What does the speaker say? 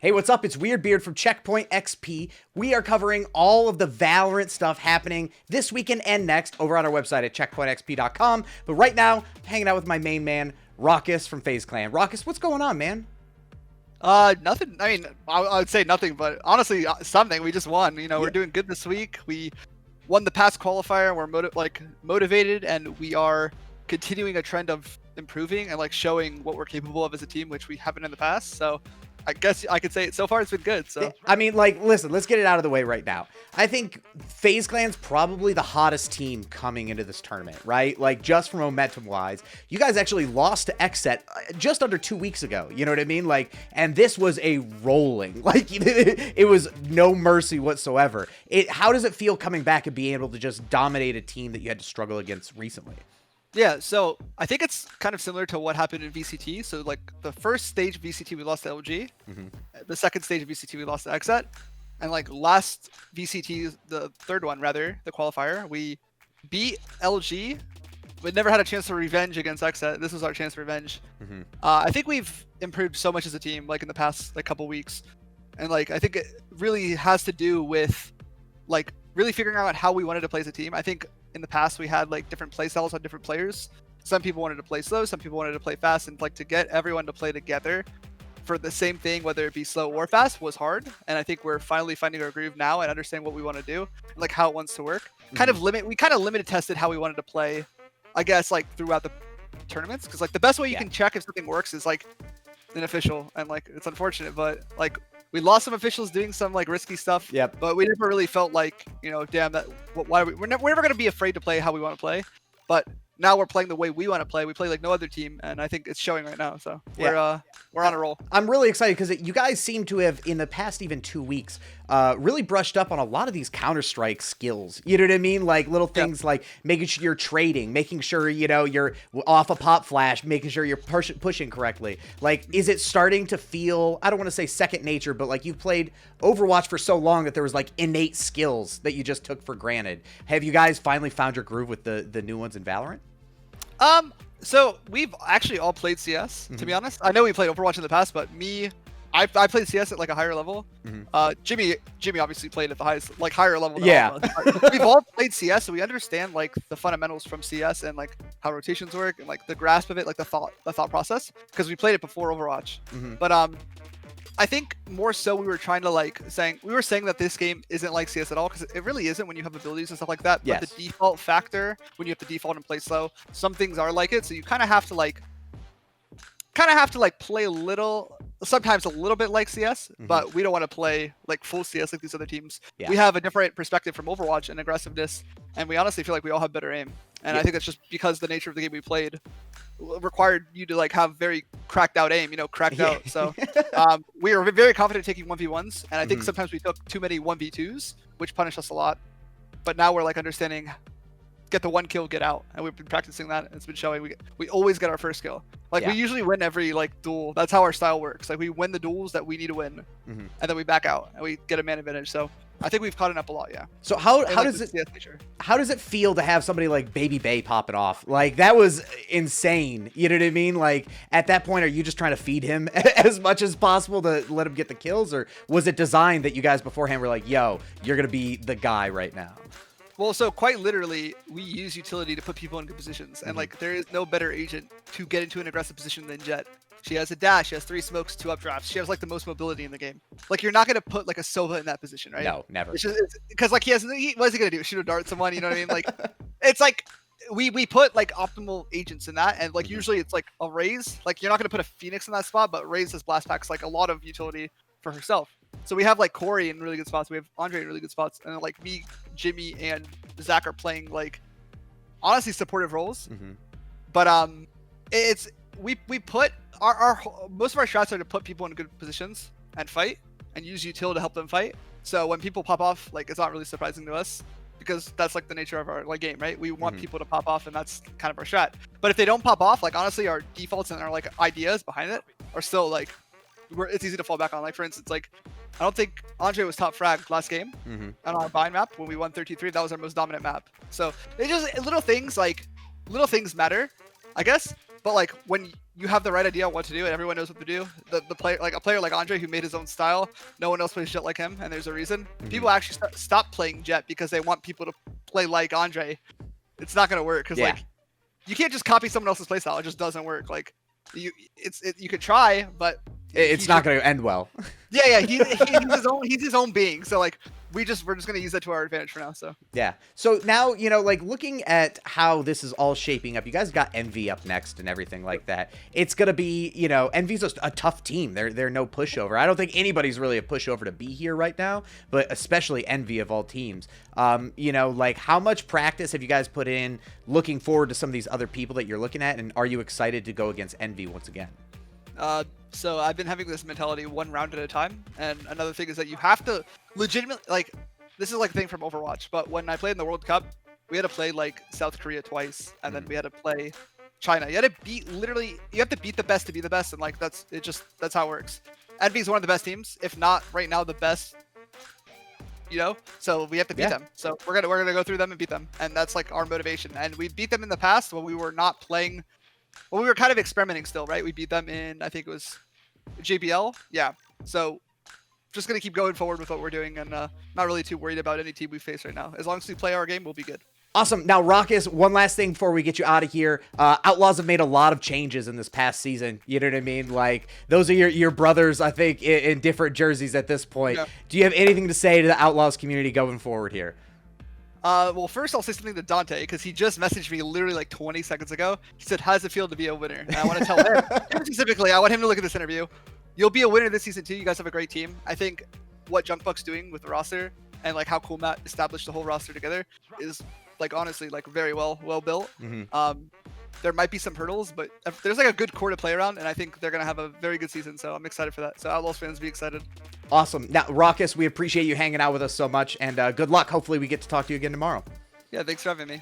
Hey, what's up? It's Weirdbeard from Checkpoint XP. We are covering all of the Valorant stuff happening this weekend and next over on our website at checkpointxp.com. But right now, I'm hanging out with my main man, Rawkus from FaZe Clan. Rawkus, what's going on, man? Nothing. I mean, I would say nothing, but honestly, something. We just won. You know, we're doing good this week. We won the past qualifier. We're motivated, and we are continuing a trend of improving and like showing what we're capable of as a team, which we haven't in the past. So I guess I could say so far it's been good. So I mean, like, listen, let's get it out of the way right now. I think FaZe Clan's probably the hottest team coming into this tournament, right? Like, just from momentum wise, you guys actually lost to XSET just under 2 weeks ago. You know what I mean? Like, and this was a rolling, like, it was no mercy whatsoever. How does it feel coming back and being able to just dominate a team that you had to struggle against recently? Yeah, so I think it's kind of similar to what happened in VCT. So like the first stage of VCT we lost to LG, the second stage of VCT we lost to XSET, and like last VCT, the third one rather, the qualifier, we beat LG, but never had a chance to revenge against XSET. This was our chance to revenge. I think we've improved so much as a team, like in the past like couple weeks, and like I think it really has to do with like really figuring out how we wanted to play as a team. I think in the past we had like different play styles on different players. Some people wanted to play slow, some people wanted to play fast, and like to get everyone to play together for the same thing, whether it be slow or fast, was hard. And I think we're finally finding our groove now and understanding what we want to do, like how it wants to work. We kind of limited tested how we wanted to play, I guess, like throughout the tournaments, because like the best way you can check if something works is like an official, and like it's unfortunate, but like we lost some officials doing some like risky stuff. Yep. But we never really felt like, you know, damn, that why we're never going to be afraid to play how we want to play. But now we're playing the way we want to play. We play like no other team, and I think it's showing right now. So we're on a roll. I'm really excited because you guys seem to have, in the past even 2 weeks, really brushed up on a lot of these Counter-Strike skills. You know what I mean? Like little things like making sure you're trading, making sure, you know, you're off a pop flash, making sure you're pushing correctly. Like, is it starting to feel, I don't want to say second nature, but like you've played Overwatch for so long that there was like innate skills that you just took for granted. Have you guys finally found your groove with the new ones in Valorant? So we've actually all played CS, to be honest. I know we played Overwatch in the past, but I played CS at like a higher level. Jimmy obviously played at the highest, like higher level. Yeah. We've all played CS, so we understand like the fundamentals from CS and like how rotations work and like the grasp of it, like the thought process, because we played it before Overwatch. But I think more so we were trying to like saying that this game isn't like CS at all, because it really isn't when you have abilities and stuff like that. But the default factor, when you have to default and play slow, some things are like it. So you kind of have to play a little, sometimes a little bit like CS, but we don't want to play like full CS like these other teams. We have a different perspective from Overwatch and aggressiveness, and we honestly feel like we all have better aim. And I think that's just because the nature of the game we played required you to like have very cracked out aim, you know, cracked out. So we were very confident taking 1v1s, and I think sometimes we took too many 1v2s, which punished us a lot. But now we're like understanding, get the one kill, get out, and we've been practicing that, and it's been showing. We always get our first kill. Like we usually win every like duel. That's how our style works. Like we win the duels that we need to win, and then we back out and we get a man advantage. So I think we've caught it up a lot. Yeah. So how does it feel to have somebody like Baby Bay popping off? Like that was insane. You know what I mean? Like at that point, are you just trying to feed him as much as possible to let him get the kills, or was it designed that you guys beforehand were like, yo, you're gonna be the guy right now? Well, so quite literally, we use utility to put people in good positions, and like there is no better agent to get into an aggressive position than Jett. She has a dash, she has 3 smokes, 2 updrafts. She has like the most mobility in the game. Like you're not gonna put like a Sova in that position, right? No, never. Because like what is he gonna do? Shoot a dart at someone? You know what I mean? Like it's like we put like optimal agents in that, and like usually it's like a Raze. Like you're not gonna put a Phoenix in that spot, but Raze has blast packs, like a lot of utility for herself. So we have like Corey in really good spots. We have Andre in really good spots, and then, like me, Jimmy, and Zach are playing like honestly supportive roles. But it's we put our most of our shots are to put people in good positions and fight, and use util to help them fight. So when people pop off, like it's not really surprising to us, because that's like the nature of our like game, right? We want people to pop off, and that's kind of our strat. But if they don't pop off, like honestly, our defaults and our like ideas behind it are still like it's easy to fall back on. Like for instance, like I don't think Andre was top frag last game on our bind map when we won 33. That was our most dominant map. So it's just little things matter, I guess. But like when you have the right idea on what to do and everyone knows what to do, the player like a player like Andre who made his own style, no one else plays Jet like him, and there's a reason. People actually stop playing Jet because they want people to play like Andre. It's not gonna work because like you can't just copy someone else's playstyle. It just doesn't work. Like you could try, but it's not going to end well. Yeah, he's his own being. So like we're just gonna use that to our advantage for now. So yeah. So now, you know, like looking at how this is all shaping up, you guys got Envy up next and everything like that. It's gonna be, you know, Envy's a tough team. They're no pushover. I don't think anybody's really a pushover to be here right now, but especially Envy of all teams. You know, like how much practice have you guys put in looking forward to some of these other people that you're looking at, and are you excited to go against Envy once again? So I've been having this mentality one round at a time, and another thing is that you have to legitimately, like, this is like a thing from Overwatch, but when I played in the World Cup, we had to play like South Korea twice, and then we had to play China. You had to beat, literally, you have to beat the best to be the best, and like that's how it works. Envy is one of the best teams, if not right now the best, you know, so we have to beat them. So we're gonna go through them and beat them, and that's like our motivation. And we beat them in the past when we were not playing. Well, we were kind of experimenting still, right? We beat them in, I think it was JBL. Yeah. So just going to keep going forward with what we're doing, and not really too worried about any team we face right now. As long as we play our game, we'll be good. Awesome. Now, Rawkus, one last thing before we get you out of here. Outlaws have made a lot of changes in this past season. You know what I mean? Like, those are your brothers, I think, in different jerseys at this point. Yeah. Do you have anything to say to the Outlaws community going forward here? Well, first I'll say something to Danteh, because he just messaged me literally like 20 seconds ago. He said, how does it feel to be a winner? And I want to tell him, specifically, I want him to look at this interview. You'll be a winner this season too. You guys have a great team. I think what Junkbuck's doing with the roster and like how Cool Matt established the whole roster together is like honestly like very well built. There might be some hurdles, but there's like a good core to play around, and I think they're gonna have a very good season. So I'm excited for that. So Outlaws fans, be excited. Awesome. Now, Rawkus, we appreciate you hanging out with us so much, and good luck. Hopefully we get to talk to you again tomorrow. Yeah, thanks for having me.